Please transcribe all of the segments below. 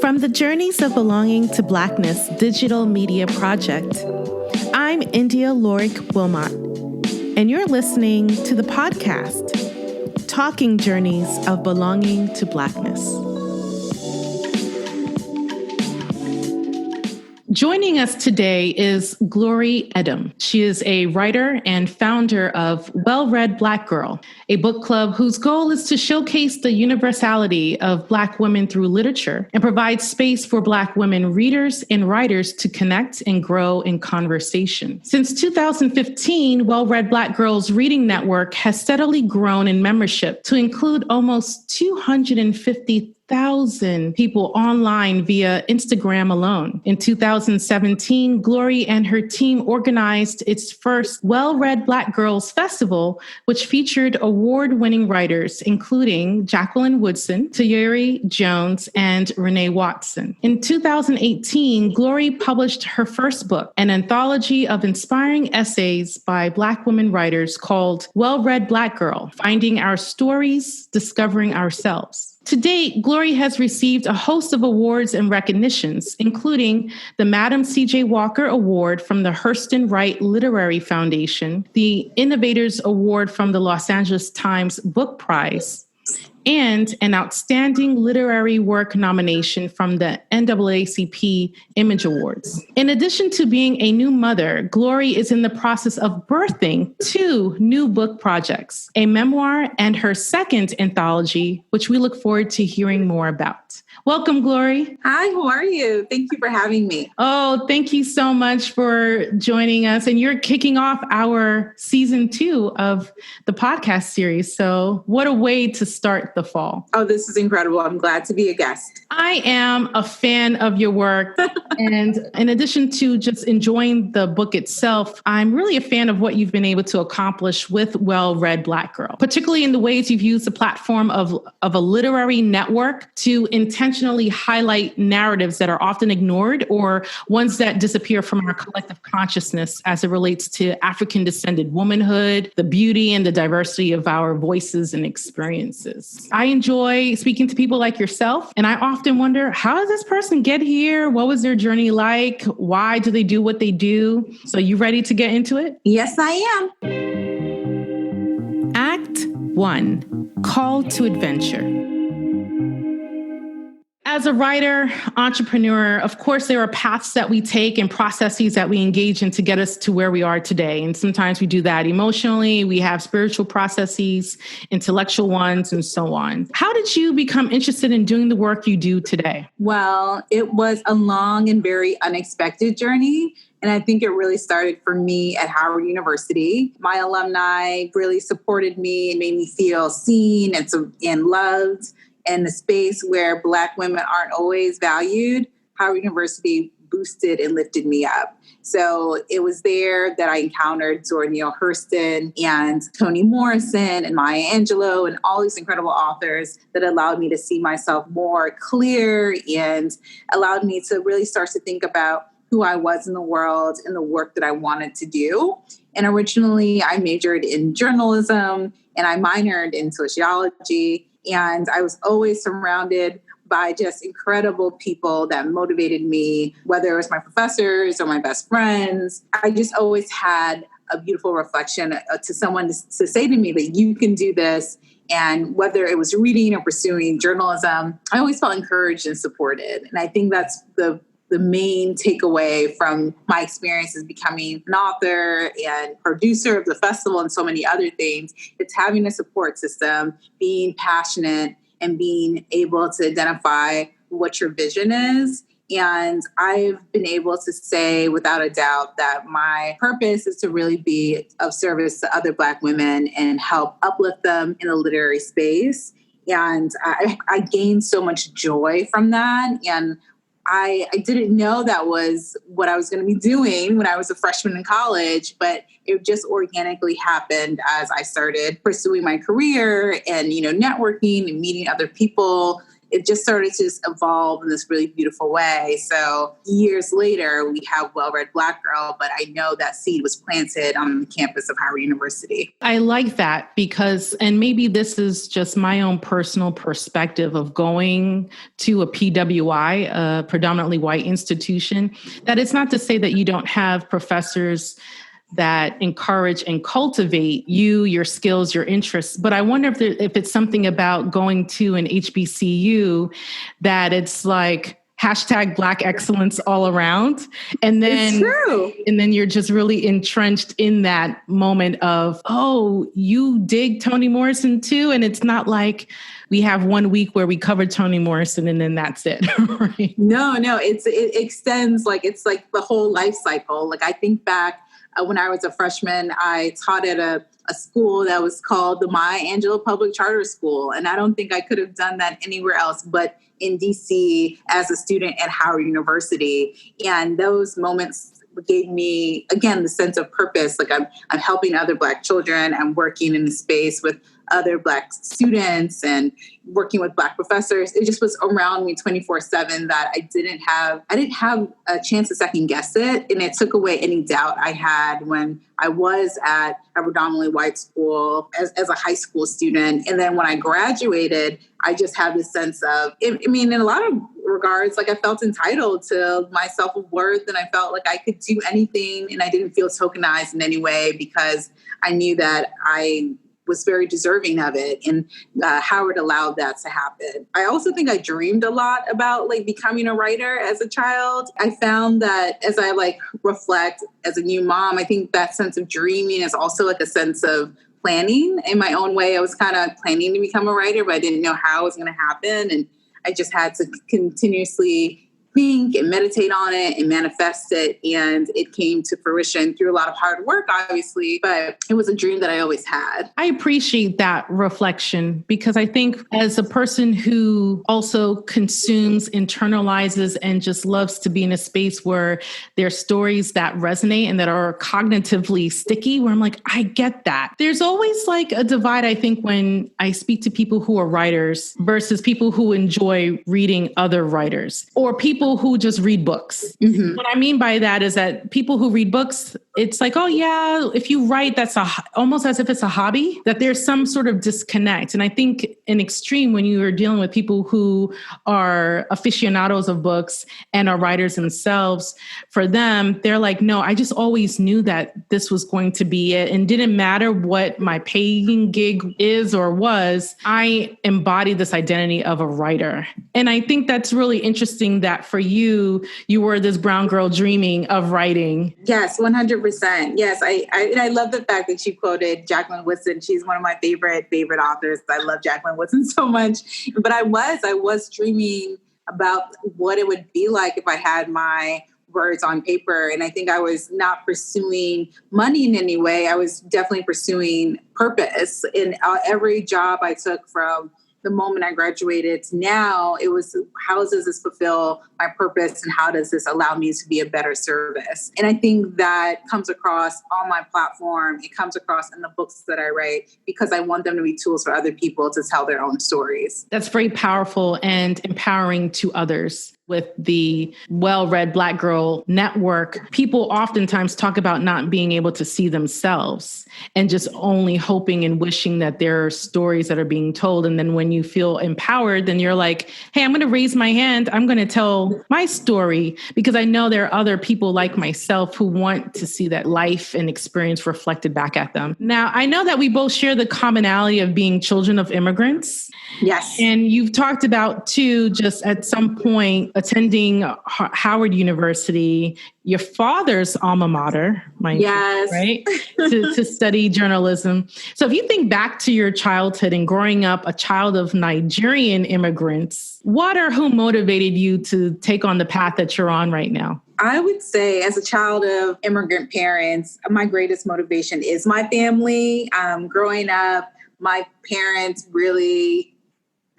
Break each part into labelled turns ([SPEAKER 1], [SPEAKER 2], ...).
[SPEAKER 1] From the Journeys of Belonging to Blackness Digital Media Project, I'm Yndia Wilmot, and you're listening to the podcast, Talking Journeys of Belonging to Blackness. Joining us today is Glory Edim. She is a writer and founder of Well-Read Black Girl, a book club whose goal is to showcase the universality of Black women through literature and provide space for Black women readers and writers to connect and grow in conversation. Since 2015, Well-Read Black Girl's Reading Network has steadily grown in membership to include almost 250,000 people online via Instagram alone. In 2017, Glory and her team organized its first Well-Read Black Girls Festival, which featured award-winning writers, including Jacqueline Woodson, Tayari Jones, and Renee Watson. In 2018, Glory published her first book, an anthology of inspiring essays by Black women writers called Well-Read Black Girl, Finding Our Stories, Discovering Ourselves. To date, Glory has received a host of awards and recognitions, including the Madam C.J. Walker Award from the Hurston Wright Literary Foundation, the Innovators Award from the Los Angeles Times Book Prize, and an Outstanding Literary Work nomination from the NAACP Image Awards. In addition to being a new mother, Glory is in the process of birthing two new book projects, a memoir and her second anthology, which we look forward to hearing more about. Welcome, Glory.
[SPEAKER 2] Hi, how are you? Thank you for having me.
[SPEAKER 1] Oh, thank you so much for joining us. And you're kicking off our season 2 of the podcast series. So what a way to start the fall.
[SPEAKER 2] Oh, this is incredible. I'm glad to be a guest.
[SPEAKER 1] I am a fan of your work. And in addition to just enjoying the book itself, I'm really a fan of what you've been able to accomplish with Well-Read Black Girl, particularly in the ways you've used the platform of a literary network to intentionally highlight narratives that are often ignored or ones that disappear from our collective consciousness as it relates to African-descended womanhood, the beauty and the diversity of our voices and experiences. I enjoy speaking to people like yourself, and I often wonder, how did this person get here? What was their journey like? Why do they do what they do? So you ready to get into it?
[SPEAKER 2] Yes, I
[SPEAKER 1] am. Act 1, Call to Adventure. As a writer, entrepreneur, of course, there are paths that we take and processes that we engage in to get us to where we are today. And sometimes we do that emotionally. We have spiritual processes, intellectual ones, and so on. How did you become interested in doing the work you do today?
[SPEAKER 2] Well, it was a long and very unexpected journey. And I think it really started for me at Howard University. My alumni really supported me and made me feel seen and loved. In a space where Black women aren't always valued, Howard University boosted and lifted me up. So it was there that I encountered Zora Neale Hurston and Toni Morrison and Maya Angelou and all these incredible authors that allowed me to see myself more clear and allowed me to really start to think about who I was in the world and the work that I wanted to do. And originally I majored in journalism and I minored in sociology. And I was always surrounded by just incredible people that motivated me, whether it was my professors or my best friends. I just always had a beautiful reflection to someone to say to me that you can do this. And whether it was reading or pursuing journalism, I always felt encouraged and supported. And I think that's the main takeaway from my experiences becoming an author and producer of the festival and so many other things. It's having a support system, being passionate, and being able to identify what your vision is. And I've been able to say without a doubt that my purpose is to really be of service to other Black women and help uplift them in the literary space. And I gained so much joy from that. And I didn't know that was what I was going to be doing when I was a freshman in college, but it just organically happened as I started pursuing my career and, networking and meeting other people it just started to just evolve in this really beautiful way. So years later, we have Well-Read Black Girl, but I know that seed was planted on the campus of Howard University.
[SPEAKER 1] I like that because, and maybe this is just my own personal perspective of going to a PWI, a predominantly white institution, that it's not to say that you don't have professors that encourage and cultivate you, your skills, your interests. But I wonder if it's something about going to an HBCU that it's like hashtag Black excellence all around. And then,
[SPEAKER 2] it's true.
[SPEAKER 1] And then you're just really entrenched in that moment of, oh, you dig Toni Morrison too. And it's not like we have 1 week where we covered Toni Morrison and then that's it. Right?
[SPEAKER 2] No, it extends, like, it's like the whole life cycle. Like, I think back, when I was a freshman, I taught at a school that was called the Maya Angelou Public Charter School. And I don't think I could have done that anywhere else but in DC as a student at Howard University. And those moments gave me, again, the sense of purpose. Like, I'm helping other Black children. I'm working in the space with other Black students and working with Black professors. It just was around me 24/7 that I didn't have a chance to second guess it. And it took away any doubt I had when I was at a predominantly white school as a high school student. And then when I graduated, I just had this sense of, I mean, in a lot of regards, like, I felt entitled to my self-worth and I felt like I could do anything and I didn't feel tokenized in any way because I knew that I was very deserving of it. And Howard allowed that to happen. I also think I dreamed a lot about, like, becoming a writer as a child. I found that as I, like, reflect as a new mom, I think that sense of dreaming is also like a sense of planning. In my own way, I was kind of planning to become a writer, but I didn't know how it was going to happen. And I just had to continuously think and meditate on it and manifest it. And it came to fruition through a lot of hard work, obviously, but it was a dream that I always had.
[SPEAKER 1] I appreciate that reflection because I think as a person who also consumes, internalizes, and just loves to be in a space where there's stories that resonate and that are cognitively sticky, where I'm like, I get that. There's always like a divide, I think, when I speak to people who are writers versus people who enjoy reading other writers or people who just read books. Mm-hmm. What I mean by that is that people who read books, it's like, oh yeah, if you write, that's almost as if it's a hobby, that there's some sort of disconnect. And I think in extreme, when you are dealing with people who are aficionados of books and are writers themselves, for them, they're like, no, I just always knew that this was going to be it. And didn't matter what my paying gig is or was, I embodied this identity of a writer. And I think that's really interesting that for you, you were this brown girl dreaming of writing.
[SPEAKER 2] Yes, 100%. Yes, I love the fact that you quoted Jacqueline Woodson. She's one of my favorite authors. I love Jacqueline Woodson so much. But I was dreaming about what it would be like if I had my words on paper. And I think I was not pursuing money in any way. I was definitely pursuing purpose. In every job I took from the moment I graduated to now, it was, how does this fulfill my purpose and how does this allow me to be a better service? And I think that comes across on my platform. It comes across in the books that I write because I want them to be tools for other people to tell their own stories.
[SPEAKER 1] That's very powerful and empowering to others. With the Well-Read Black Girl Network, people oftentimes talk about not being able to see themselves and just only hoping and wishing that there are stories that are being told. And then when you feel empowered, then you're like, hey, I'm going to raise my hand. I'm going to tell my story because I know there are other people like myself who want to see that life and experience reflected back at them. Now, I know that we both share the commonality of being children of immigrants.
[SPEAKER 2] Yes.
[SPEAKER 1] And you've talked about, too, just at some point, attending Howard University, your father's alma mater,
[SPEAKER 2] yes,
[SPEAKER 1] right? to study journalism. So if you think back to your childhood and growing up a child of Nigerian immigrants, what or who motivated you to take on the path that you're on right now?
[SPEAKER 2] I would say as a child of immigrant parents, my greatest motivation is my family. Growing up, my parents really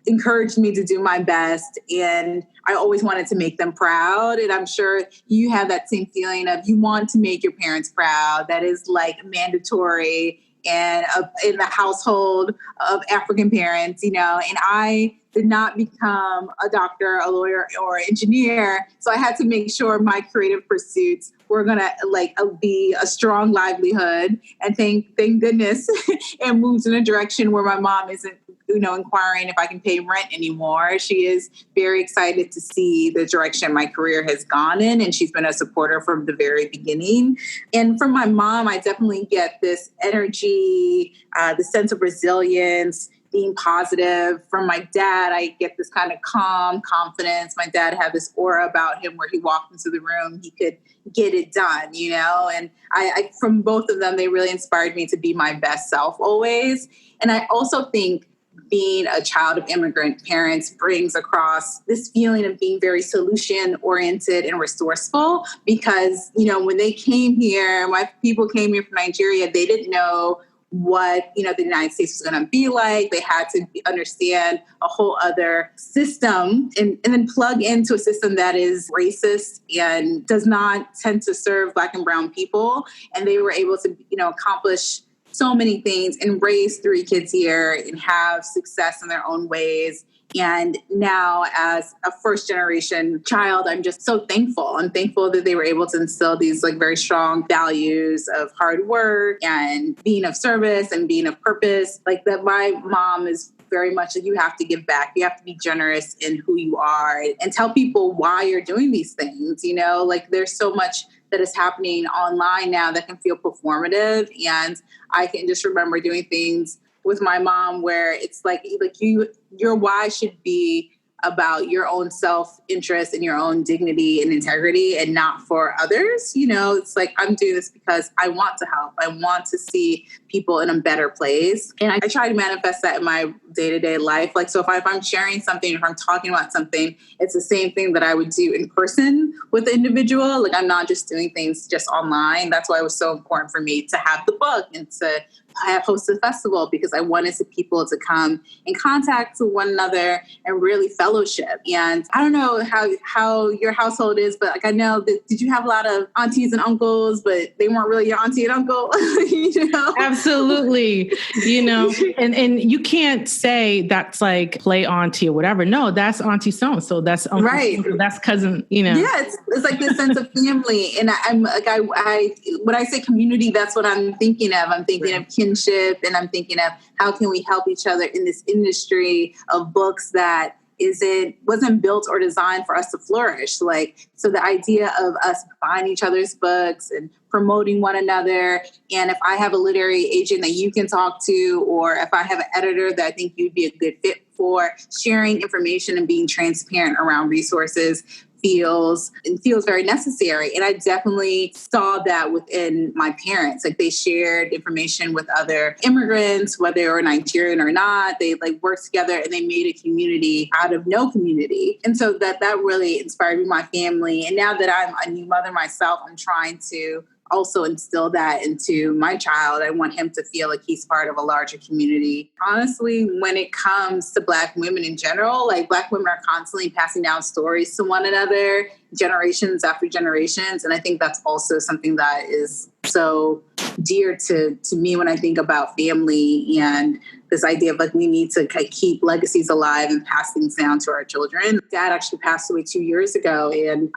[SPEAKER 2] encouraged me to do my best. And I always wanted to make them proud. And I'm sure you have that same feeling of you want to make your parents proud. That is like mandatory and in the household of African parents, you know, and I did not become a doctor, a lawyer, or engineer. So I had to make sure my creative pursuits were going to be a strong livelihood. And thank goodness it moves in a direction where my mom isn't, inquiring if I can pay rent anymore. She is very excited to see the direction my career has gone in. And she's been a supporter from the very beginning. And from my mom, I definitely get this energy, the sense of resilience, being positive. From my dad, I get this kind of calm confidence. My dad had this aura about him where he walked into the room, he could get it done, and I from both of them, they really inspired me to be my best self always. And I also think being a child of immigrant parents brings across this feeling of being very solution oriented and resourceful, because, when they came here, my people came here from Nigeria, they didn't know what, the United States was going to be like. They had to understand a whole other system and then plug into a system that is racist and does not tend to serve Black and brown people. And they were able to, accomplish so many things and raise 3 kids here and have success in their own ways. And now as a first generation child, I'm just so thankful. I'm thankful that they were able to instill these very strong values of hard work and being of service and being of purpose. That my mom is very much you have to give back. You have to be generous in who you are and tell people why you're doing these things. There's so much that is happening online now that can feel performative. And I can just remember doing things with my mom where it's your why should be about your own self-interest and your own dignity and integrity and not for others. It's I'm doing this because I want to help. I want to see people in a better place. And I try to manifest that in my day-to-day life. So if I'm sharing something, if I'm talking about something, it's the same thing that I would do in person with the individual. I'm not just doing things just online. That's why it was so important for me to have the book and I have hosted a festival because I wanted people to come in contact with one another and really fellowship. And I don't know how your household is, but I know that did you have a lot of aunties and uncles, but they weren't really your auntie and uncle?
[SPEAKER 1] Absolutely. And you can't say that's play auntie or whatever. No, that's auntie so that's uncle,
[SPEAKER 2] right.
[SPEAKER 1] So that's cousin, Yeah,
[SPEAKER 2] it's this sense of family. And I'm I when I say community, that's what I'm thinking of. I'm thinking of kinship, and I'm thinking of how can we help each other in this industry of books that wasn't built or designed for us to flourish. So the idea of us buying each other's books and promoting one another. And if I have a literary agent that you can talk to, or if I have an editor that I think you'd be a good fit for, sharing information and being transparent around resources feels very necessary. And I definitely saw that within my parents. They shared information with other immigrants, whether they were Nigerian or not. They worked together and they made a community out of no community. And so that really inspired me, my family. And now that I'm a new mother myself, I'm trying to also instill that into my child. I want him to feel like he's part of a larger community. Honestly, when it comes to Black women in general, Black women are constantly passing down stories to one another, generations after generations. And I think that's also something that is so dear to me when I think about family and this idea of we need to keep legacies alive and pass things down to our children. Dad actually passed away 2 years ago. And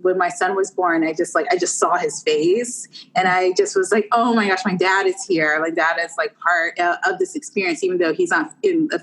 [SPEAKER 2] when my son was born, I just saw his face and I just was oh my gosh, my dad is here. My dad is part of this experience, even though he's not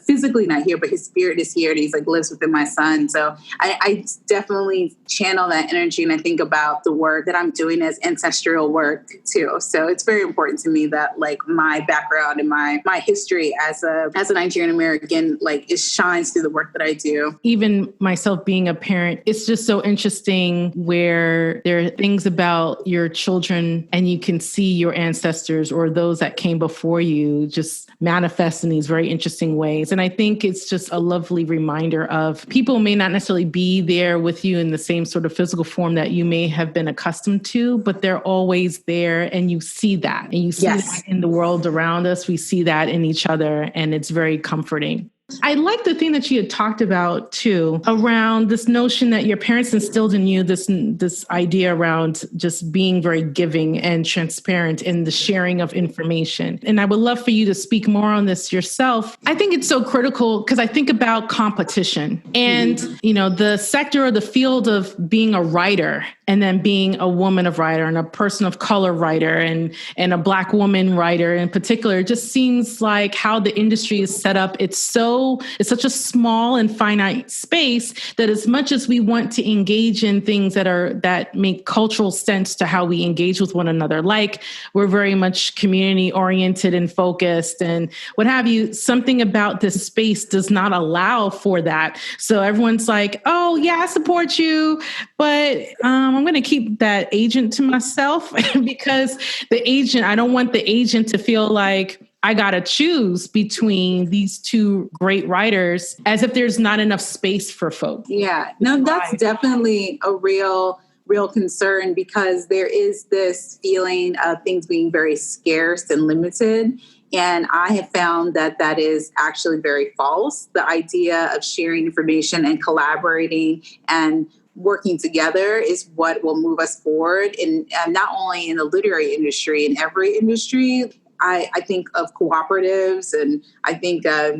[SPEAKER 2] physically not here, but his spirit is here and he's lives within my son. So I definitely channel that energy. And I think about the work that I'm doing as ancestral work too. So it's very important to me that my background and my history as a Nigerian American, it shines through the work that I do.
[SPEAKER 1] Even myself being a parent, it's just so interesting where there are things about your children and you can see your ancestors or those that came before you just manifest in these very interesting ways. And I think it's just a lovely reminder of people may not necessarily be there with you in the same sort of physical form that you may have been accustomed to, but they're always there and you see that. And you see that in the world around us. We see that in each other and it's very comforting. I like the thing that you had talked about too, around this notion that your parents instilled in you, this idea around just being very giving and transparent in the sharing of information. And I would love for you to speak more on this yourself. I think it's so critical because I think about competition and, the sector or the field of being a writer and then being a woman of writer and a person of color writer and a Black woman writer in particular. It just seems like how the industry is set up. It's such a small and finite space that as much as we want to engage in things that make cultural sense to how we engage with one another, like we're very much community oriented and focused and what have you, something about this space does not allow for that. So everyone's like, oh yeah, I support you, but I'm going to keep that agent to myself because I don't want the agent to feel like I got to choose between these two great writers as if there's not enough space for folks.
[SPEAKER 2] Yeah, no, that's definitely a real concern because there is this feeling of things being very scarce and limited. And I have found that is actually very false. The idea of sharing information and collaborating and working together is what will move us forward. And not only in the literary industry, in every industry. I think of cooperatives and I think of,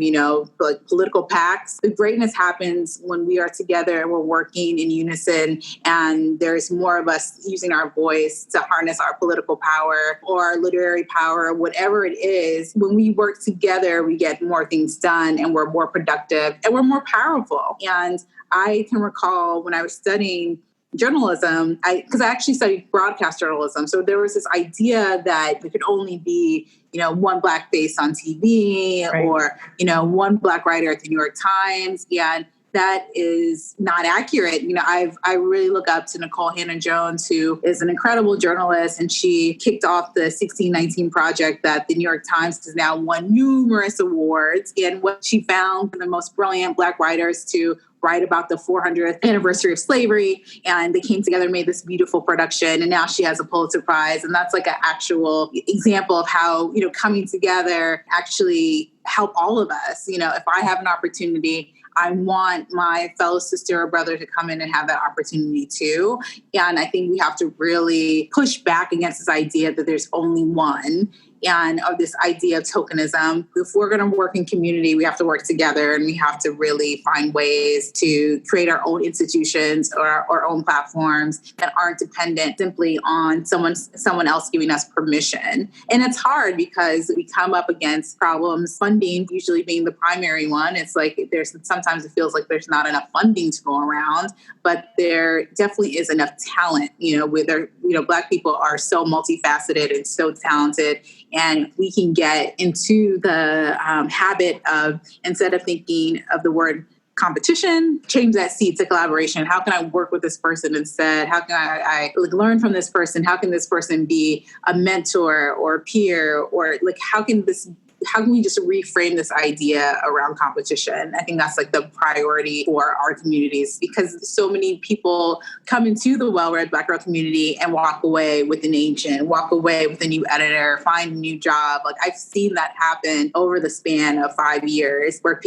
[SPEAKER 2] like political pacts. The greatness happens when we are together and we're working in unison and there's more of us using our voice to harness our political power or our literary power, whatever it is. When we work together, we get more things done and we're more productive and we're more powerful. And I can recall when I was studying journalism, because I actually studied broadcast journalism. So there was this idea that there could only be, one Black face on TV right. or, one Black writer at the New York Times. And that is not accurate. I really look up to Nicole Hannah-Jones, who is an incredible journalist, and she kicked off the 1619 Project that the New York Times has now won numerous awards. And what she found the most brilliant Black writers to write about the 400th anniversary of slavery. And they came together, made this beautiful production. And now she has a Pulitzer Prize. And that's like an actual example of how, coming together actually help all of us. If I have an opportunity, I want my fellow sister or brother to come in and have that opportunity too. And I think we have to really push back against this idea that there's only one. And of this idea of tokenism. If we're going to work in community, we have to work together and we have to really find ways to create our own institutions or our own platforms that aren't dependent simply on someone else giving us permission. And it's hard because we come up against problems, funding usually being the primary one. It's like sometimes it feels like there's not enough funding to go around, but there definitely is enough talent, Black people are so multifaceted and so talented. And we can get into the habit of, instead of thinking of the word competition, change that seat to collaboration. How can I work with this person instead? How can I learn from this person? How can this person be a mentor or a peer? Or how can we just reframe this idea around competition? I think that's the priority for our communities because so many people come into the well-read Black girl community and walk away with an agent, walk away with a new editor, find a new job. I've seen that happen over the span of 5 years where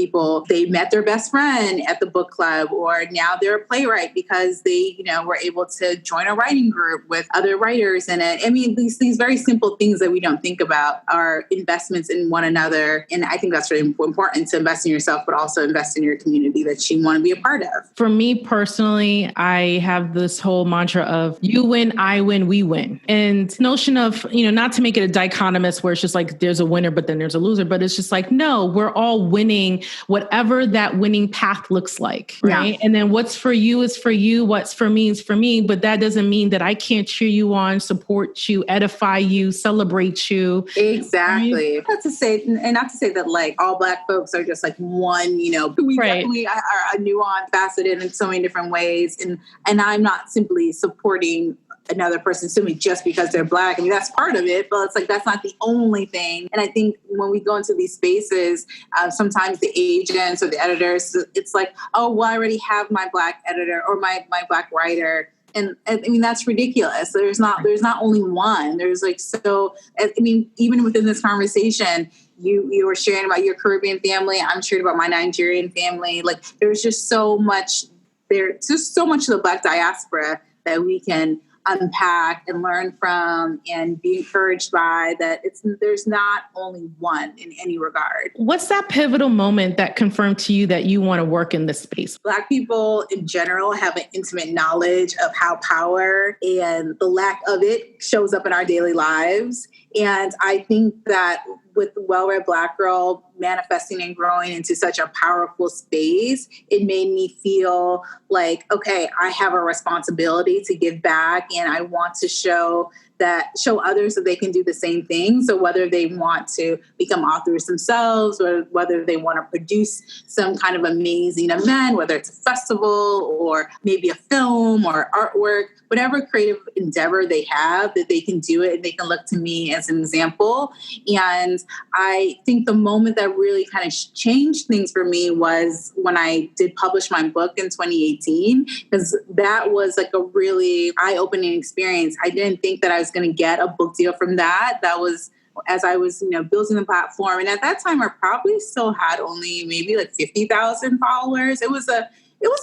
[SPEAKER 2] they met their best friend at the book club or now they're a playwright because they, were able to join a writing group with other writers in it. I mean, these very simple things that we don't think about are investments in one another. And I think that's really important to invest in yourself, but also invest in your community that you want to be a part of.
[SPEAKER 1] For me personally, I have this whole mantra of you win, I win, we win. And notion of, not to make it a dichotomous where it's just there's a winner, but then there's a loser, but it's just no, we're all winning whatever that winning path looks like. Right. Yeah. And then what's for you is for you. What's for me is for me. But that doesn't mean that I can't cheer you on, support you, edify you, celebrate you.
[SPEAKER 2] Exactly. Right? Not to say that all Black folks are just one, we right. definitely are nuanced, faceted in so many different ways. And I'm not simply supporting another person simply just because they're Black. I mean, that's part of it, but it's that's not the only thing. And I think when we go into these spaces, sometimes the agents or the editors, it's oh, well, I already have my Black editor or my Black writer. And I mean, that's ridiculous. There's not only one. There's like, so, I mean, even within this conversation, you were sharing about your Caribbean family. I'm sharing about my Nigerian family. Like, there's just so much of the Black diaspora that we can unpack and learn from and be encouraged by, that there's not only one in any regard.
[SPEAKER 1] What's that pivotal moment that confirmed to you that you want to work in this space?
[SPEAKER 2] Black people in general have an intimate knowledge of how power and the lack of it shows up in our daily lives. And I think that with Well-Read Black Girl manifesting and growing into such a powerful space, it made me feel like, okay, I have a responsibility to give back, and I want to show others that they can do the same thing. So whether they want to become authors themselves, or whether they want to produce some kind of amazing event, whether it's a festival or maybe a film or artwork, whatever creative endeavor they have, that they can do it and they can look to me as an example. And I think the moment that really kind of changed things for me was when I did publish my book in 2018, because that was like a really eye-opening experience. I didn't think that I was going to get a book deal from that. That was as I was, building the platform. And at that time, I probably still had only maybe like 50,000 followers. It was a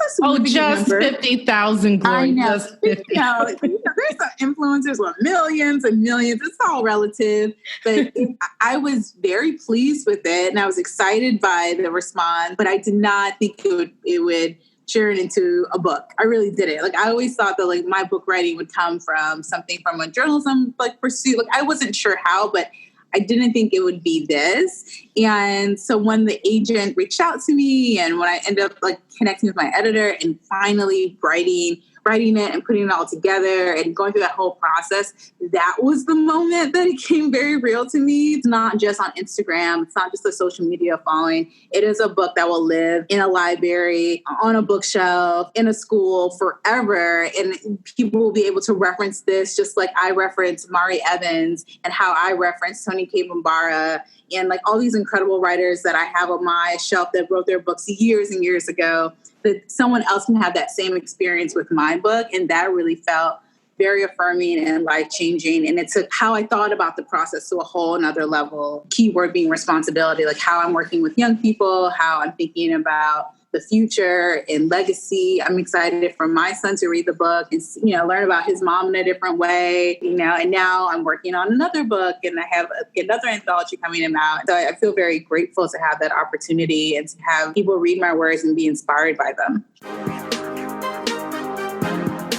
[SPEAKER 2] significant
[SPEAKER 1] just
[SPEAKER 2] number.
[SPEAKER 1] 50,000, Glory.
[SPEAKER 2] I know.
[SPEAKER 1] Just 50.
[SPEAKER 2] There's some influencers with millions and millions. It's all relative. But I was very pleased with it, and I was excited by the response. But I did not think it would turn into a book. I really didn't. Like, I always thought that like my book writing would come from something from a journalism pursuit. Like, I wasn't sure how, but I didn't think it would be this. And so when the agent reached out to me, and when I ended up connecting with my editor and finally writing it and putting it all together and going through that whole process, that was the moment that it became very real to me. It's not just on Instagram. It's not just a social media following. It is a book that will live in a library, on a bookshelf, in a school forever. And people will be able to reference this just like I reference Mari Evans and how I reference Toni K. Bambara and all these incredible writers that I have on my shelf that wrote their books years and years ago, that someone else can have that same experience with my book. And that really felt very affirming and life-changing. And it took how I thought about the process to a whole nother level. Keyword being responsibility, like how I'm working with young people, how I'm thinking about the future and legacy. I'm excited for my son to read the book and, learn about his mom in a different way, and now I'm working on another book and I have another anthology coming out. So I feel very grateful to have that opportunity and to have people read my words and be inspired by them.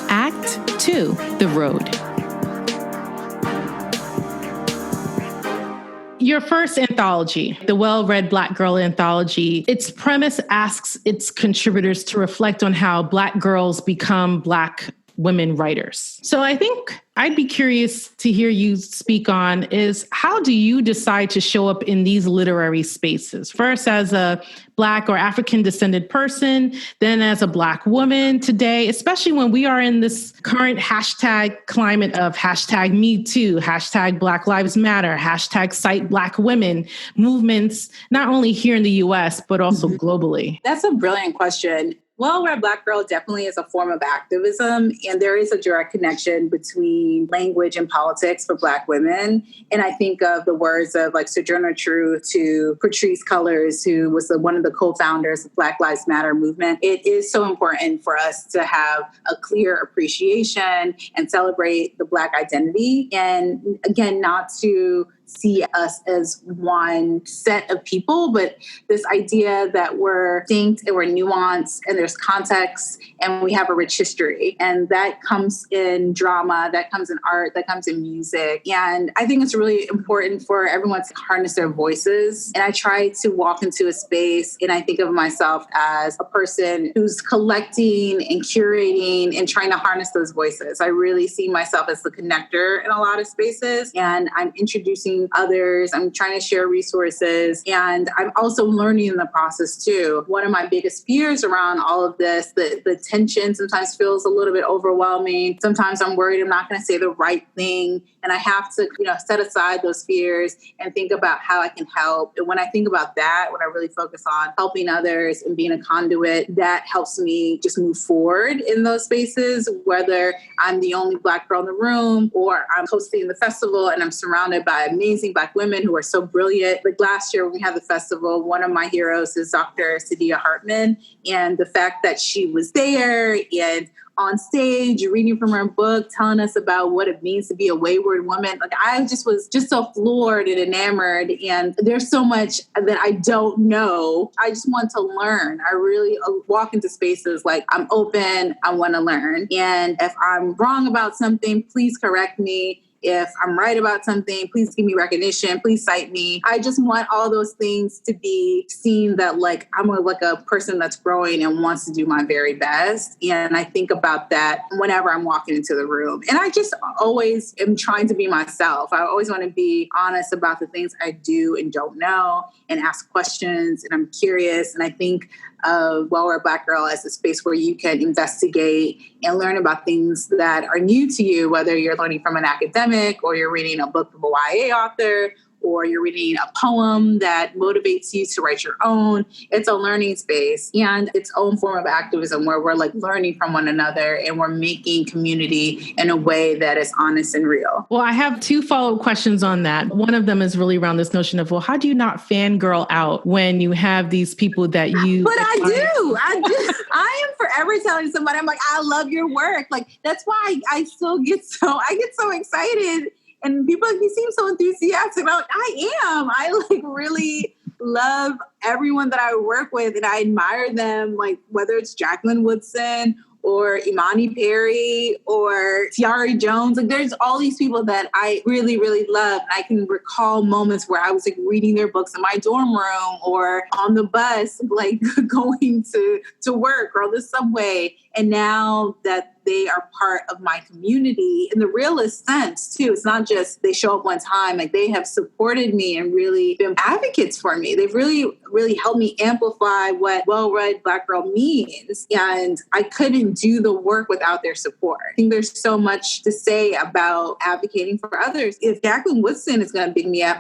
[SPEAKER 1] Act 2, The Road. Your first anthology, the Well-Read Black Girl Anthology, its premise asks its contributors to reflect on how Black girls become Black women writers. So I think I'd be curious to hear you speak on is how do you decide to show up in these literary spaces? First as a Black or African descended person, then as a Black woman today, especially when we are in this current hashtag climate of hashtag Me Too, hashtag Black Lives Matter, hashtag Cite Black Women movements, not only here in the US, but also globally.
[SPEAKER 2] That's a brilliant question. Well-Read Black Girl definitely is a form of activism, and there is a direct connection between language and politics for Black women. And I think of the words of Sojourner Truth to Patrisse Cullors, who was one of the co-founders of Black Lives Matter movement. It is so important for us to have a clear appreciation and celebrate the Black identity, and again, not to see us as one set of people, but this idea that we're distinct and we're nuanced and there's context and we have a rich history. And that comes in drama, that comes in art, that comes in music. And I think it's really important for everyone to harness their voices. And I try to walk into a space and I think of myself as a person who's collecting and curating and trying to harness those voices. I really see myself as the connector in a lot of spaces, and I'm introducing others. I'm trying to share resources, and I'm also learning in the process too. One of my biggest fears around all of this, the tension sometimes feels a little bit overwhelming. Sometimes I'm worried I'm not going to say the right thing And I have to, set aside those fears and think about how I can help. And when I think about that, when I really focus on helping others and being a conduit, that helps me just move forward in those spaces, whether I'm the only Black girl in the room or I'm hosting the festival and I'm surrounded by amazing Black women who are so brilliant. Like last year when we had the festival, one of my heroes is Dr. Saidiya Hartman. And the fact that she was there and on stage, reading from her book, telling us about what it means to be a wayward woman. Like I just was just so floored and enamored. And there's so much that I don't know. I just want to learn. I really walk into spaces like I'm open. I want to learn. And if I'm wrong about something, please correct me. If I'm right about something, please give me recognition. Please cite me. I just want all those things to be seen that like I'm a person that's growing and wants to do my very best. And I think about that whenever I'm walking into the room. And I just always am trying to be myself. I always want to be honest about the things I do and don't know and ask questions. And I'm curious. And I think of Well-Read Black Girl as a space where you can investigate and learn about things that are new to you, whether you're learning from an academic or you're reading a book from a YA author or you're reading a poem that motivates you to write your own. It's a learning space and its own form of activism where we're like learning from one another and we're making community in a way that is honest and real.
[SPEAKER 1] Well, I have two follow-up questions on that. One of them is really around this notion of, well, how do you not fangirl out when you have these people that you...
[SPEAKER 2] But I do. I am forever telling somebody, I'm like, I love your work. Like, that's why I get so excited. And people, you seem so enthusiastic. I'm like, I am. I like really love everyone that I work with and I admire them, like whether it's Jacqueline Woodson or Imani Perry or Tiari Jones. Like there's all these people that I really, really love. And I can recall moments where I was like reading their books in my dorm room or on the bus, like going to work or on the subway. And now that they are part of my community in the realest sense too. It's not just they show up one time, like they have supported me and really been advocates for me. They've really, really helped me amplify what well-read Black girl means. And I couldn't do the work without their support. I think there's so much to say about advocating for others. If Jacqueline Woodson is going to big me up,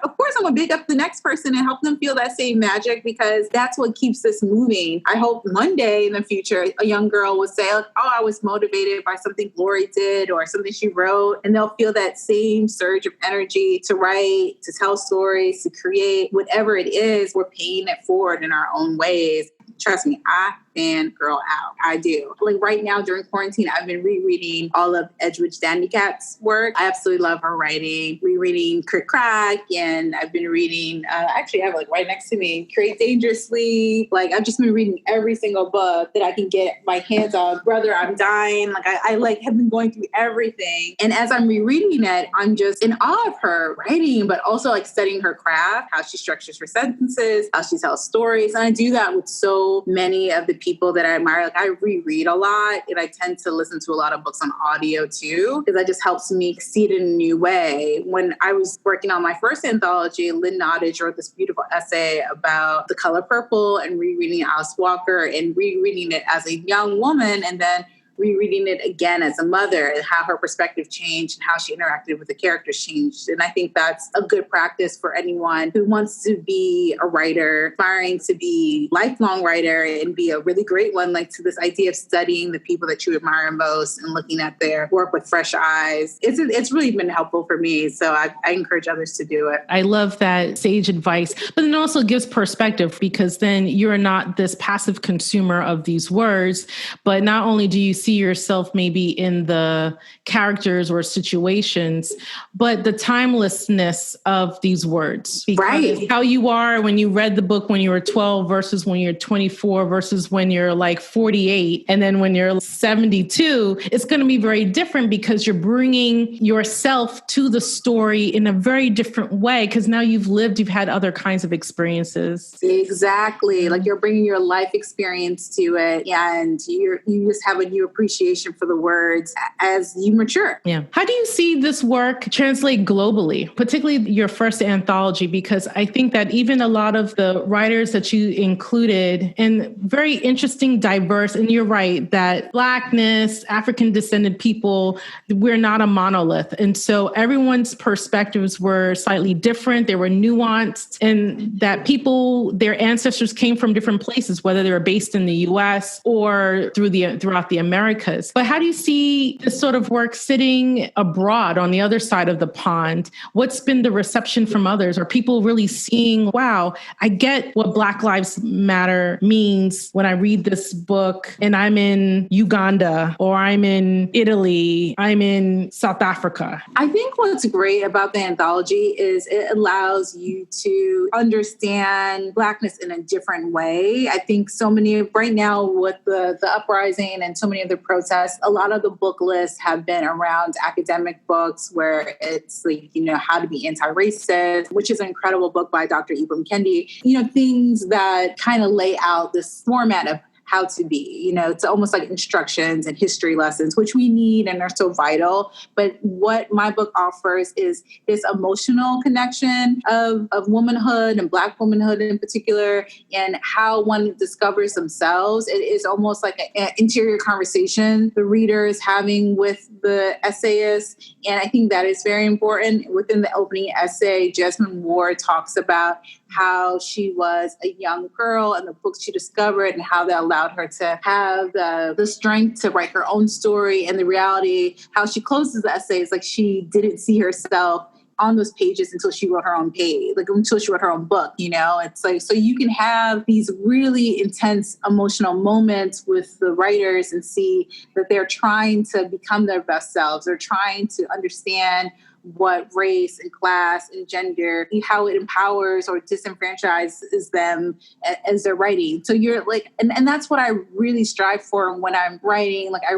[SPEAKER 2] of course I'm going to big up the next person and help them feel that same magic because that's what keeps this moving. I hope one day in the future, a young girl will say, oh, I was motivated by something Glory did or something she wrote, and they'll feel that same surge of energy to write, to tell stories, to create whatever it is. We're paying it forward in our own ways. Trust me, I fangirl out. I do. Like right now during quarantine, I've been rereading all of Edgewood Standicat's work. I absolutely love her writing. Rereading Crick Crack, and I've been reading, actually I have like right next to me, Create Dangerously. Like I've just been reading every single book that I can get my hands on. Brother, I'm Dying. Like I like have been going through everything. And as I'm rereading it, I'm just in awe of her writing, but also like studying her craft, how she structures her sentences, how she tells stories. And I do that with so many of the people that I admire. Like I reread a lot and I tend to listen to a lot of books on audio too, because that just helps me see it in a new way. When I was working on my first anthology, Lynn Nottage wrote this beautiful essay about The Color Purple and rereading Alice Walker and rereading it as a young woman and then rereading it again as a mother and how her perspective changed and how she interacted with the characters changed. And I think that's a good practice for anyone who wants to be a writer, aspiring to be a lifelong writer and be a really great one, like to this idea of studying the people that you admire most and looking at their work with fresh eyes. It's really been helpful for me. So I encourage others to do it.
[SPEAKER 1] I love that sage advice, but it also gives perspective because then you're not this passive consumer of these words, but not only do you see yourself maybe in the characters or situations, but the timelessness of these words.
[SPEAKER 2] Right.
[SPEAKER 1] How you are when you read the book when you were 12 versus when you're 24 versus when you're like 48. And then when you're 72, it's going to be very different because you're bringing yourself to the story in a very different way because now you've had other kinds of experiences.
[SPEAKER 2] Exactly. Like you're bringing your life experience to it and you just have a new appreciation for the words as you mature.
[SPEAKER 1] Yeah. How do you see this work translate globally, particularly your first anthology? Because I think that even a lot of the writers that you included, and very interesting, diverse, and you're right, that Blackness, African descended people, we're not a monolith. And so everyone's perspectives were slightly different. They were nuanced, and that people, their ancestors came from different places, whether they were based in the US or throughout the Americas. But how do you see this sort of work sitting abroad on the other side of the pond? What's been the reception from others? Are people really seeing, wow, I get what Black Lives Matter means when I read this book and I'm in Uganda or I'm in Italy, I'm in South Africa?
[SPEAKER 2] I think what's great about the anthology is it allows you to understand Blackness in a different way. I think so many, right now with the uprising and so many of the protests, a lot of the book lists have been around academic books where it's like, how to be anti-racist, which is an incredible book by Dr. Ibram Kendi, things that kind of lay out this format of how to be, it's almost like instructions and history lessons, which we need and are so vital. But what my book offers is this emotional connection of womanhood and Black womanhood in particular, and how one discovers themselves. It is almost like an interior conversation the reader is having with the essayist. And I think that is very important. Within the opening essay, Jasmine Ward talks about how she was a young girl and the books she discovered and how that allowed her to have the strength to write her own story. And the reality, how she closes the essay is like she didn't see herself on those pages until she wrote her own page, like until she wrote her own book, It's like, so you can have these really intense emotional moments with the writers and see that they're trying to become their best selves. They're trying to understand what race and class and gender, how it empowers or disenfranchises them as they're writing. So you're like, and that's what I really strive for when I'm writing. Like I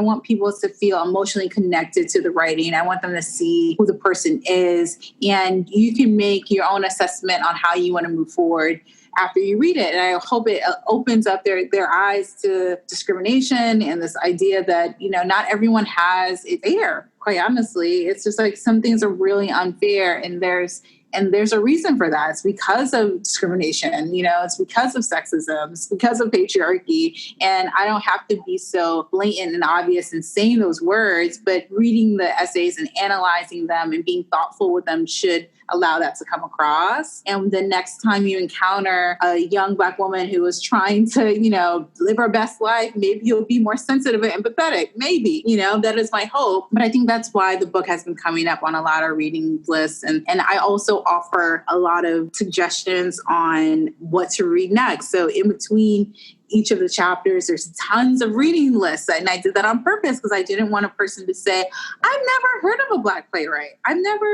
[SPEAKER 2] want people to feel emotionally connected to the writing. I want them to see who the person is, and you can make your own assessment on how you want to move forward after you read it. And I hope it opens up their eyes to discrimination and this idea that, not everyone has it fair. Quite honestly, it's just like some things are really unfair, and there's a reason for that. It's because of discrimination, it's because of sexism, it's because of patriarchy. And I don't have to be so blatant and obvious in saying those words, but reading the essays and analyzing them and being thoughtful with them should allow that to come across. And the next time you encounter a young Black woman who is trying to, live her best life, maybe you'll be more sensitive and empathetic. Maybe, that is my hope. But I think that's why the book has been coming up on a lot of reading lists. And I also offer a lot of suggestions on what to read next. So in between each of the chapters, there's tons of reading lists. And I did that on purpose because I didn't want a person to say, I've never heard of a Black playwright. I've never,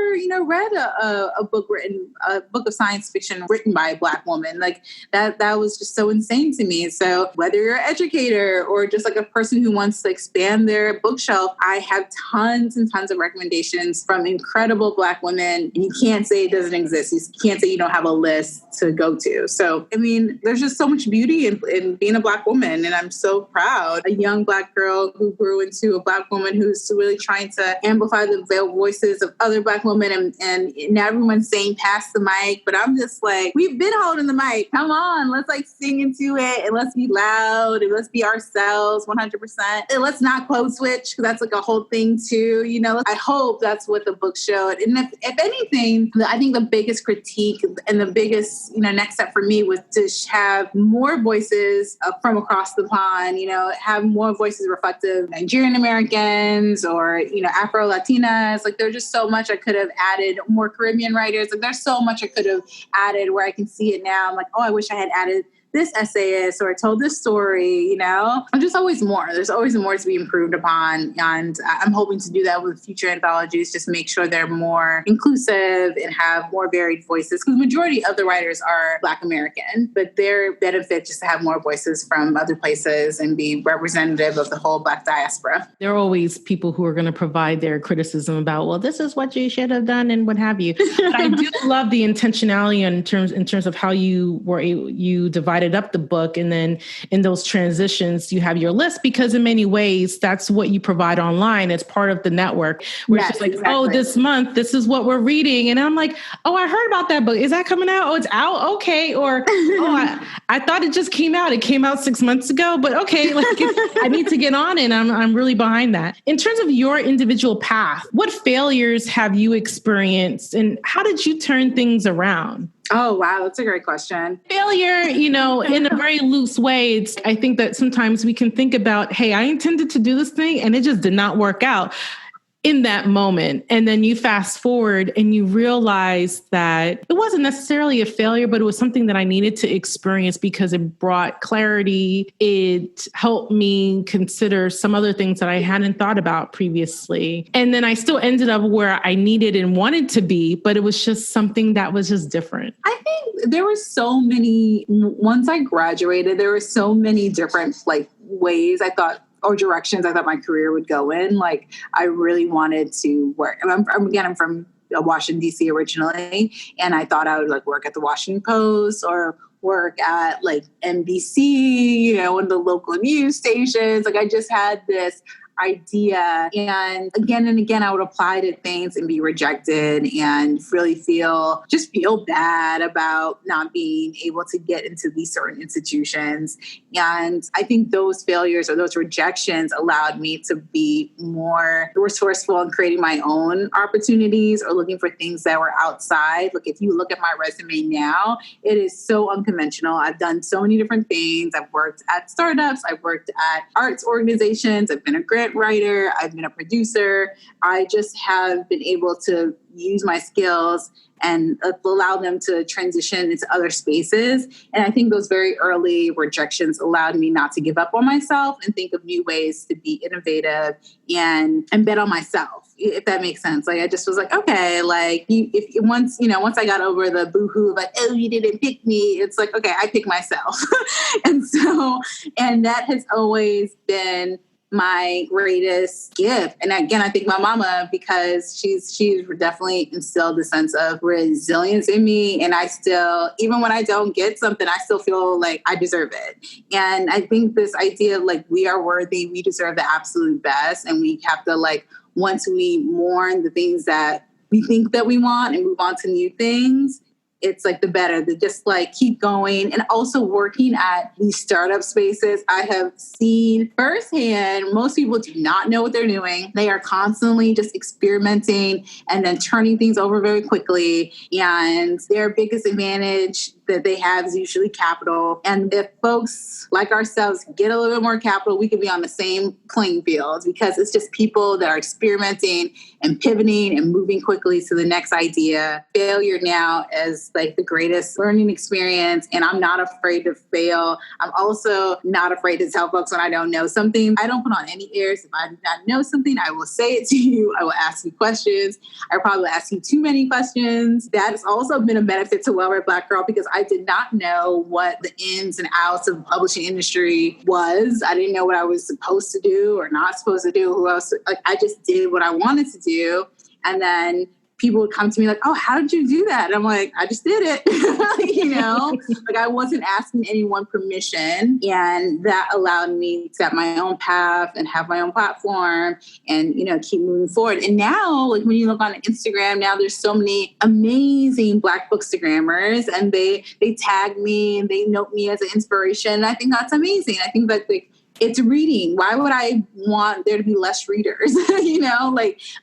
[SPEAKER 2] read a book of science fiction written by a Black woman. Like that was just so insane to me. So whether you're an educator or just like a person who wants to expand their bookshelf, I have tons and tons of recommendations from incredible Black women. And you can't say it doesn't exist. You can't say you don't have a list to go to. So, there's just so much beauty in being a Black woman. And I'm so proud. A young Black girl who grew into a Black woman who's really trying to amplify the veiled voices of other Black women. And now everyone's saying, pass the mic. But I'm just like, we've been holding the mic. Come on, let's sing into it. And let's be loud. And let's be ourselves 100%. And let's not code switch, because that's like a whole thing too. I hope that's what the book showed. And if anything, I think the biggest critique and the biggest, next step for me was to have more voices from across the pond, have more voices reflective of Nigerian Americans or, Afro-Latinas. Like there's just so much I could have added, more Caribbean writers. Like there's so much I could have added where I can see it now. I'm like, oh, I wish I had added this essayist or told this story, And just always more. There's always more to be improved upon. And I'm hoping to do that with future anthologies, just make sure they're more inclusive and have more varied voices. Because the majority of the writers are Black American, but their benefit just to have more voices from other places and be representative of the whole Black diaspora.
[SPEAKER 1] There are always people who are going to provide their criticism about, well, this is what you should have done and what have you. But I do love the intentionality in terms of how you divide divided up the book. And then in those transitions, you have your list, because in many ways, that's what you provide online as part of the network. Where it's just like, exactly. Oh, this month, this is what we're reading. And I'm like, oh, I heard about that book. Is that coming out? Oh, it's out? Okay. Or, oh, I thought it just came out. It came out 6 months ago, but okay, like I need to get on it. I'm really behind that. In terms of your individual path, what failures have you experienced and how did you turn things around?
[SPEAKER 2] Oh, wow. That's a great question.
[SPEAKER 1] Failure, in a very loose way. I think that sometimes we can think about, hey, I intended to do this thing and it just did not work out in that moment. And then you fast forward and you realize that it wasn't necessarily a failure, but it was something that I needed to experience because it brought clarity. It helped me consider some other things that I hadn't thought about previously. And then I still ended up where I needed and wanted to be, but it was just something that was just different.
[SPEAKER 2] I think there were so many, once I graduated, there were so many different ways I thought or directions I thought my career would go in. Like I really wanted to work. I'm from Washington, D.C. originally. And I thought I would work at the Washington Post or work at NBC, one of the local news stations. I just had this idea. And again, I would apply to things and be rejected and really feel bad about not being able to get into these certain institutions. And I think those failures or those rejections allowed me to be more resourceful in creating my own opportunities or looking for things that were outside. Look, if you look at my resume now, it is so unconventional. I've done so many different things. I've worked at startups. I've worked at arts organizations. I've been a grant writer. I've been a producer. I just have been able to use my skills and allow them to transition into other spaces. And I think those very early rejections allowed me not to give up on myself and think of new ways to be innovative and bet on myself, if that makes sense. I just was okay, once I got over the boohoo of oh, you didn't pick me, it's okay, I pick myself. and that has always been my greatest gift. And again, I think my mama, because she's definitely instilled a sense of resilience in me. And I still, even when I don't get something, I still feel like I deserve it. And I think this idea of we are worthy, we deserve the absolute best. And we have to once we mourn the things that we think that we want and move on to new things, it's the better to just keep going. And also working at these startup spaces, I have seen firsthand, most people do not know what they're doing. They are constantly just experimenting and then turning things over very quickly. And their biggest advantage that they have is usually capital. And if folks like ourselves get a little bit more capital, we could be on the same playing field because it's just people that are experimenting and pivoting and moving quickly to the next idea. Failure now is the greatest learning experience. And I'm not afraid to fail. I'm also not afraid to tell folks when I don't know something. I don't put on any airs. If I do not know something, I will say it to you. I will ask you questions. I probably ask you too many questions. That has also been a benefit to Well Read Black Girl because I did not know what the ins and outs of the publishing industry was. I didn't know what I was supposed to do or not supposed to do. I just did what I wanted to do. And then people would come to me oh, how did you do that? And I'm I just did it. I wasn't asking anyone permission. And that allowed me to set my own path and have my own platform and, keep moving forward. And now, when you look on Instagram, now there's so many amazing Black bookstagrammers and they tag me and they note me as an inspiration. And I think that's amazing. I think that it's reading. Why would I want there to be less readers?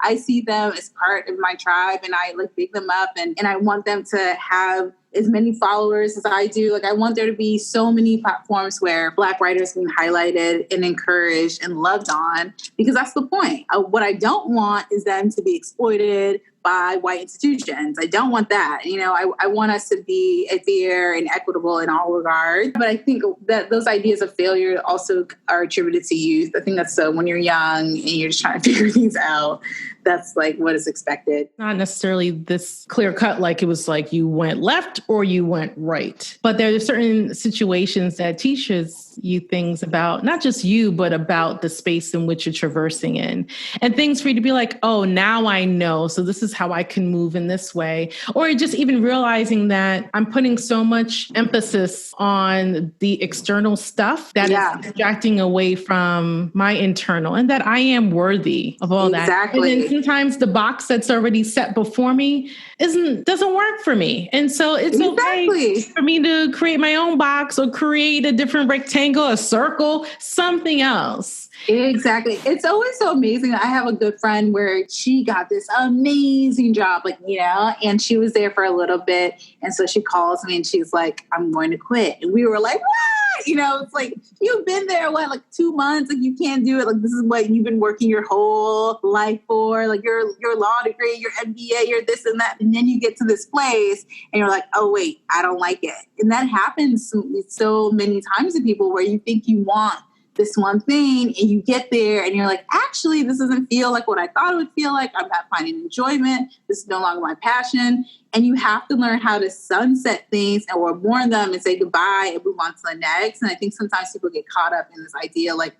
[SPEAKER 2] I see them as part of my tribe and I big them up and I want them to have as many followers as I do. I want there to be so many platforms where Black writers can be highlighted and encouraged and loved on because that's the point. What I don't want is them to be exploited by white institutions. I don't want that. I want us to be fair and equitable in all regards. But I think that those ideas of failure also are attributed to youth. I think that's so when you're young and you're just trying to figure things out, that's like what is expected.
[SPEAKER 1] Not necessarily this clear cut, like it was like you went left or you went right. But there are certain situations that teaches you things about not just you, but about the space in which you're traversing in. And things for you to be like, oh, now I know. So this is how I can move in this way. Or just even realizing that I'm putting so much emphasis on the external stuff that is distracting away from my internal, and that I am worthy of all that. And then sometimes the box that's already set before me doesn't work for me. And so it's okay for me to create my own box or create a different rectangle, a circle, something else.
[SPEAKER 2] Exactly. It's always so amazing. I have a good friend where she got this amazing job, and she was there for a little bit. And so she calls me and she's like, I'm going to quit. And we were like, what? It's like, you've been there, 2 months? Like, you can't do it. Like, this is what you've been working your whole life for. Like, your law degree, your MBA, your this and that. And then you get to this place and you're like, oh, wait, I don't like it. And that happens so many times to people where you think you want this one thing and you get there and you're like, actually, this doesn't feel like what I thought it would feel like. I'm not finding enjoyment. This is no longer my passion. And you have to learn how to sunset things or mourn them and say goodbye and move on to the next. And I think sometimes people get caught up in this idea like,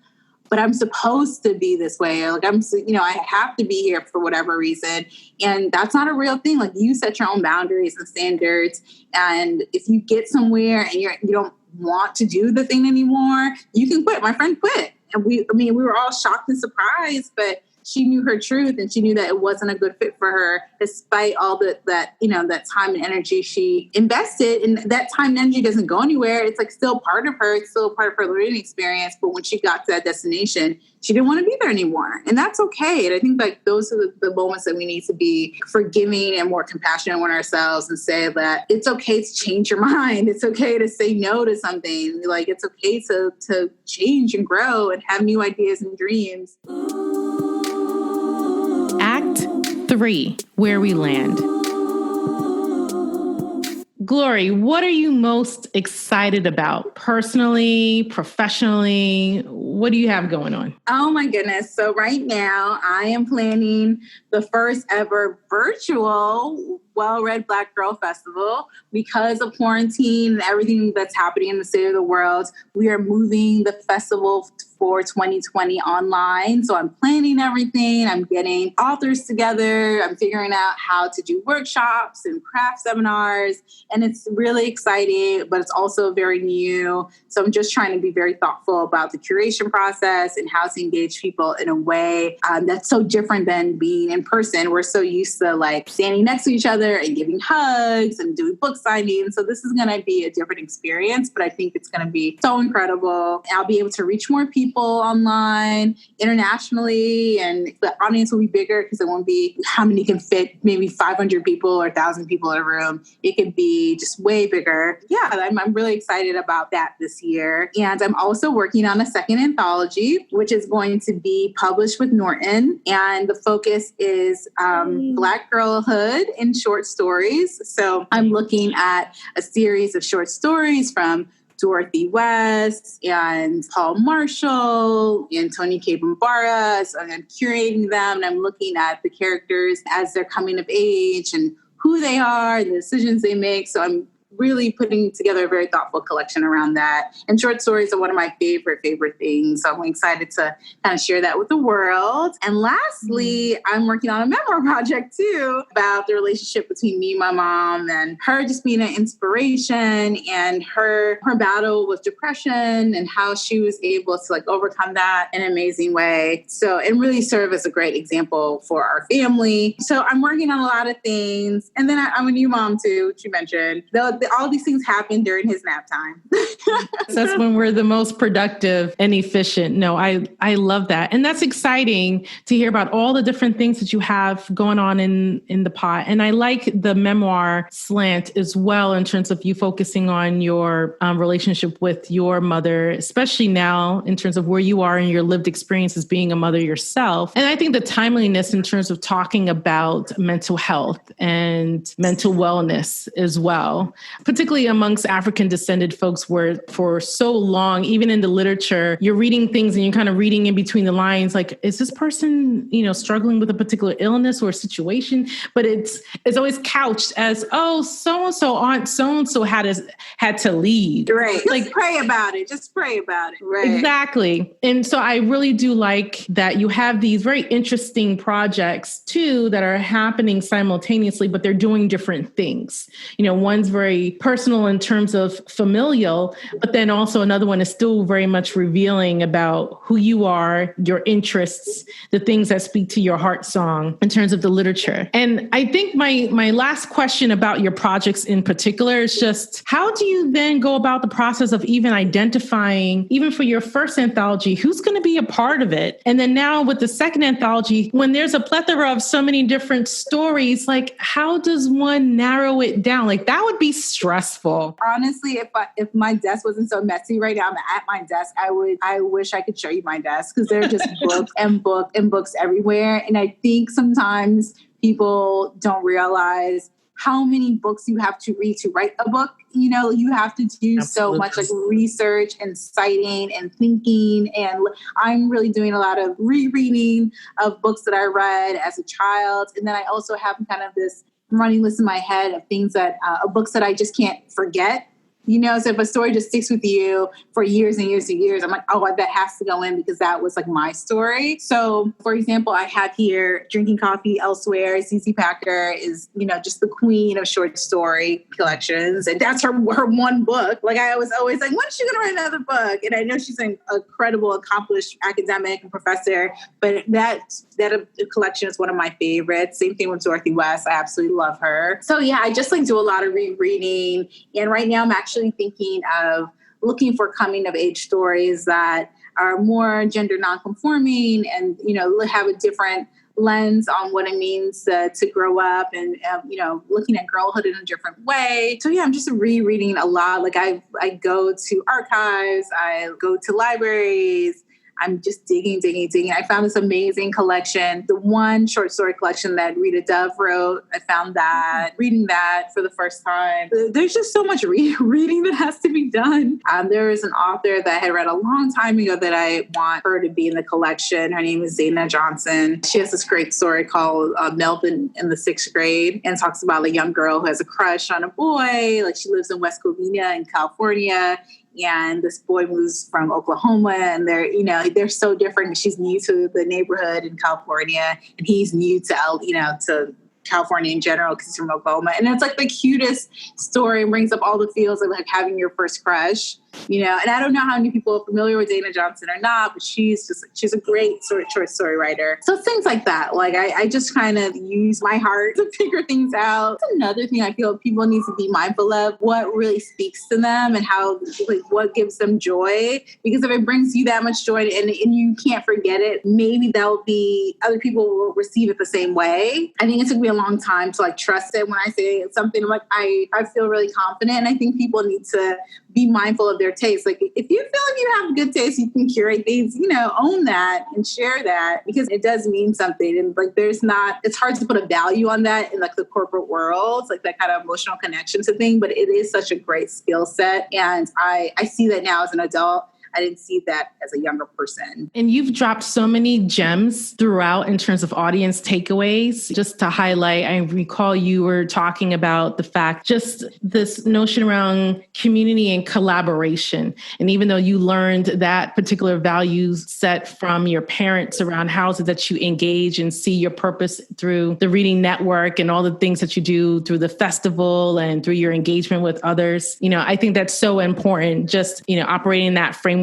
[SPEAKER 2] but I'm supposed to be this way. Or like, I have to be here for whatever reason. And that's not a real thing. Like, you set your own boundaries and standards. And if you get somewhere and you don't want to do the thing anymore, you can quit. My friend quit. And we were all shocked and surprised, but she knew her truth and she knew that it wasn't a good fit for her, despite all that time and energy she invested. And that time and energy doesn't go anywhere. It's like still part of her. It's still part of her learning experience. But when she got to that destination, she didn't want to be there anymore. And that's okay. And I think like those are the moments that we need to be forgiving and more compassionate on ourselves and say that it's okay to change your mind. It's okay to say no to something. Like, it's okay to change and grow and have new ideas and dreams.
[SPEAKER 1] Act 3, where we land. Glory, what are you most excited about personally, professionally? What do you have going on?
[SPEAKER 2] Oh my goodness. So right now I am planning the first ever virtual Well-Read Black Girl Festival. Because of quarantine and everything that's happening in the state of the world, we are moving the festival for 2020 online. So I'm planning everything. I'm getting authors together. I'm figuring out how to do workshops and craft seminars. And it's really exciting, but it's also very new. So I'm just trying to be very thoughtful about the curation process and how to engage people in a way that's so different than being in person. We're so used to like standing next to each other and giving hugs and doing book signings. So this is going to be a different experience, but I think it's going to be so incredible. I'll be able to reach more people online, internationally, and the audience will be bigger because it won't be how many can fit, maybe 500 people or 1,000 people in a room. It could be just way bigger. Yeah, I'm really excited about that this year. And I'm also working on a second anthology, which is going to be published with Norton. And the focus is Black girlhood in short stories. So I'm looking at a series of short stories from Dorothy West and Paul Marshall and Toni K. Bambara. So I'm curating them and I'm looking at the characters as they're coming of age and who they are, the decisions they make. So I'm really putting together a very thoughtful collection around that. And short stories are one of my favorite things. So I'm excited to kind of share that with the world. And lastly, I'm working on a memoir project too about the relationship between me and my mom and her just being an inspiration and her battle with depression and how she was able to like overcome that in an amazing way. So, and really serve as a great example for our family. So I'm working on a lot of things. And then I'm a new mom too, which you mentioned. All these things happen during his nap time.
[SPEAKER 1] That's when we're the most productive and efficient. No, I love that. And that's exciting to hear about all the different things that you have going on in the pot. And I like the memoir slant as well in terms of you focusing on your relationship with your mother, especially now in terms of where you are in your lived experience as being a mother yourself. And I think the timeliness in terms of talking about mental health and mental wellness as well. particularly amongst African descended folks, where for so long, even in the literature, you're reading things and you're kind of reading in between the lines, like, is this person, struggling with a particular illness or situation? But it's always couched as, oh, so-and-so, Aunt so-and-so had to leave.
[SPEAKER 2] Right. Just pray about it. Just pray about it. Right.
[SPEAKER 1] Exactly. And so I really do like that you have these very interesting projects too that are happening simultaneously, but they're doing different things. One's very personal in terms of familial, but then also another one is still very much revealing about who you are, your interests, the things that speak to your heart song in terms of the literature. And I think my last question about your projects in particular is just, how do you then go about the process of even identifying, even for your first anthology, who's going to be a part of it? And then now with the second anthology, when there's a plethora of so many different stories, like, how does one narrow it down? Like, that would be stressful.
[SPEAKER 2] Honestly, if my desk wasn't so messy right now, I'm at my desk, I wish I could show you my desk, because there are just books and books everywhere. And I think sometimes people don't realize how many books you have to read to write a book. You have to do so much like research and citing and thinking. And I'm really doing a lot of rereading of books that I read as a child. And then I also have kind of this running list in my head of things books that I just can't forget. So if a story just sticks with you for years and years and years, I'm like, oh, that has to go in because that was like my story. So, for example, I have here Drinking Coffee Elsewhere. ZZ Packer is, just the queen of short story collections. And that's her one book. Like, I was always like, when is she going to write another book? And I know she's an incredible, accomplished academic and professor, but that collection is one of my favorites. Same thing with Dorothy West. I absolutely love her. So yeah, I just do a lot of rereading. And right now I'm actually thinking of looking for coming of age stories that are more gender nonconforming and, have a different lens on what it means to grow up and, looking at girlhood in a different way. So yeah, I'm just rereading a lot. Like I go to archives, I go to libraries, I'm just digging. I found this amazing collection, the one short story collection that Rita Dove wrote. I found that, reading that for the first time. There's just so much reading that has to be done. There is an author that I had read a long time ago that I want her to be in the collection. Her name is Dana Johnson. She has this great story called Melvin in the 6th grade, and talks about a young girl who has a crush on a boy. Like, she lives in West Covina in California. And this boy moves from Oklahoma, and they're so different. She's new to the neighborhood in California, and he's new to California in general because he's from Oklahoma. And it's like the cutest story, and brings up all the feels of like having your first crush. And I don't know how many people are familiar with Dana Johnson or not, but she's a great short story writer. So things like that. Like I just kind of use my heart to figure things out. That's another thing I feel people need to be mindful of, what really speaks to them and how, like, what gives them joy. Because if it brings you that much joy and you can't forget it, maybe that'll be, other people will receive it the same way. I think it took me a long time to trust it. When I say something, I'm like, I feel really confident. And I think people need to be mindful of their taste. Like, if you feel like you have good taste, you can curate things, own that and share that, because it does mean something. And it's hard to put a value on that in the corporate world, like that kind of emotional connection to thing, but it is such a great skill set. And I see that now as an adult. I didn't see that as a younger person.
[SPEAKER 1] And you've dropped so many gems throughout in terms of audience takeaways. Just to highlight, I recall you were talking about the fact, just this notion around community and collaboration. And even though you learned that particular value set from your parents around how is it that you engage and see your purpose through the reading network and all the things that you do through the festival and through your engagement with others, I think that's so important, just, operating in that framework.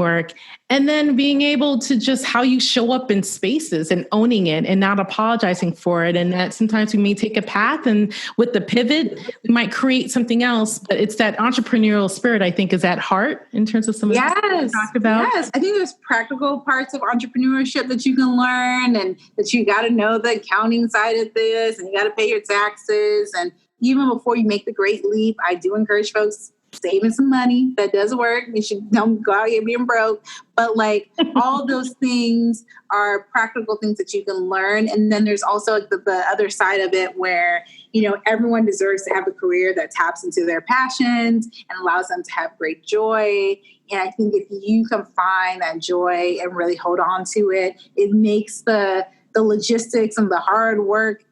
[SPEAKER 1] And then being able to just how you show up in spaces and owning it and not apologizing for it. And that sometimes we may take a path, and with the pivot, we might create something else. But it's that entrepreneurial spirit, I think, is at heart in terms of some of the things we talked about.
[SPEAKER 2] Yes, I think there's practical parts of entrepreneurship that you can learn, and that you got to know the accounting side of this, and you got to pay your taxes. And even before you make the great leap, I do encourage folks, saving some money. That does work. You should don't go out here being broke. But like all those things are practical things that you can learn. And then there's also the other side of it where, everyone deserves to have a career that taps into their passions and allows them to have great joy. And I think if you can find that joy and really hold on to it, it makes the logistics and the hard work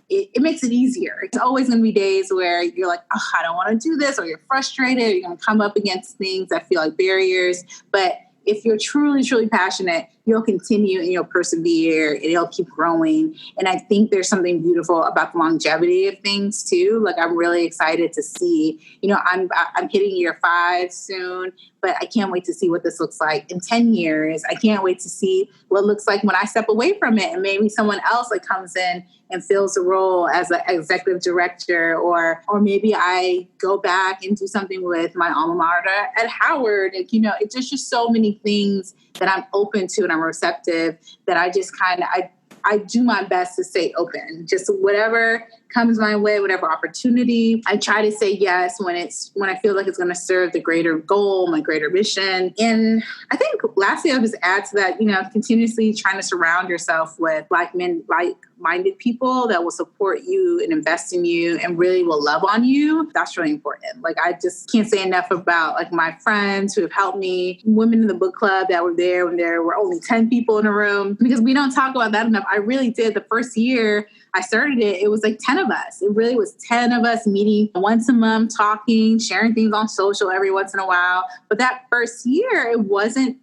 [SPEAKER 2] it makes it easier. It's always going to be days where you're like, oh, I don't want to do this, or you're frustrated. You're going to come up against things that feel like barriers. But if you're truly, truly passionate, you'll continue and you'll persevere and it'll keep growing. And I think there's something beautiful about the longevity of things too. Like I'm really excited to see, I'm hitting year 5 soon, but I can't wait to see what this looks like in 10 years. I can't wait to see what it looks like when I step away from it and maybe someone else like comes in and fills the role as an executive director, or maybe I go back and do something with my alma mater at Howard. It's just so many things that I'm open to and I'm receptive that I just I do my best to stay open. Just whatever comes my way, whatever opportunity, I try to say yes when I feel like it's going to serve the greater goal, my greater mission. And I think lastly, I'll just add to that, continuously trying to surround yourself with like-minded people that will support you and invest in you and really will love on you. That's really important. Like, I just can't say enough about like my friends who have helped me, women in the book club that were there when there were only 10 people in a room, because we don't talk about that enough. I really did. The first year I started it was like 10 of us. It really was 10 of us meeting once a month, talking, sharing things on social every once in a while. But that first year, it wasn't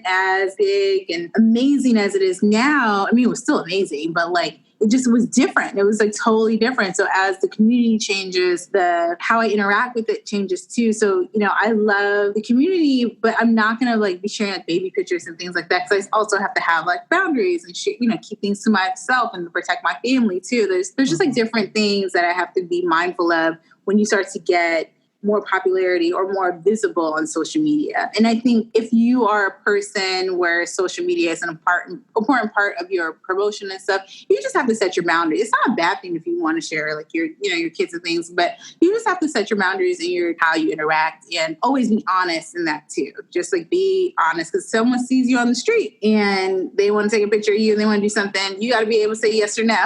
[SPEAKER 2] as big and amazing as it is now. I mean, it was still amazing, but like, it just was different. It was like totally different. So as the community changes, how I interact with it changes too. So, I love the community, but I'm not going to like be sharing like baby pictures and things like that. Cause I also have to have like boundaries and keep things to myself and protect my family too. There's just like different things that I have to be mindful of when you start to get more popularity or more visible on social media. And I think if you are a person where social media is an important part of your promotion and stuff, you just have to set your boundaries. It's not a bad thing if you want to share like your kids and things, but you just have to set your boundaries and how you interact, and always be honest in that too. Just like be honest, because someone sees you on the street and they want to take a picture of you and they want to do something. You got to be able to say yes or no.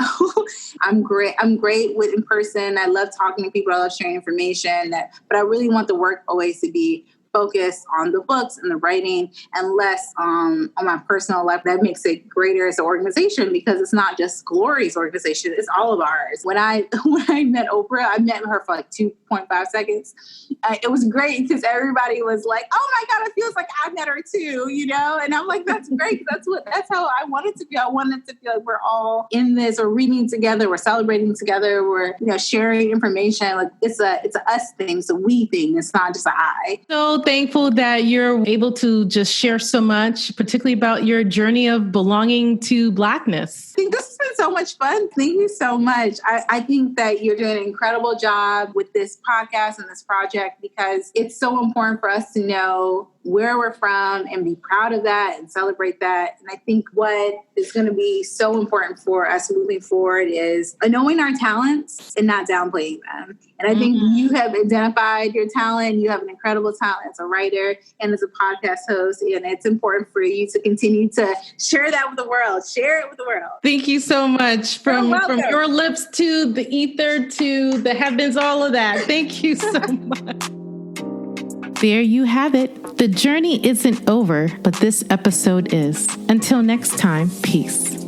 [SPEAKER 2] I'm great with in person. I love talking to people. I love sharing information. But I really want the work always to be focused on the books and the writing and less on my personal life. That makes it greater as an organization, because it's not just Glory's organization, it's all of ours. When I met Oprah, I met her for like 2.5 seconds. It was great because everybody was like, oh my God, it feels like I met her too, And I'm like, that's great. That's how I wanted to be. I wanted to feel like we're all in this, or reading together, we're celebrating together, we're sharing information. Like it's a us thing, it's a we thing. It's not just an I.
[SPEAKER 1] So thankful that you're able to just share so much, particularly about your journey of belonging to Blackness.
[SPEAKER 2] I think this has been so much fun. Thank you so much. I think that you're doing an incredible job with this podcast and this project, because it's so important for us to know where we're from and be proud of that and celebrate that. And I think what is going to be so important for us moving forward is knowing our talents and not downplaying them. And I think you have identified your talent. You have an incredible talent as a writer and as a podcast host. And it's important for you to continue to share that with the world. Share it with the world.
[SPEAKER 1] Thank you so much. From your lips to the ether to the heavens, all of that. Thank you so much. There you have it. The journey isn't over, but this episode is. Until next time, peace.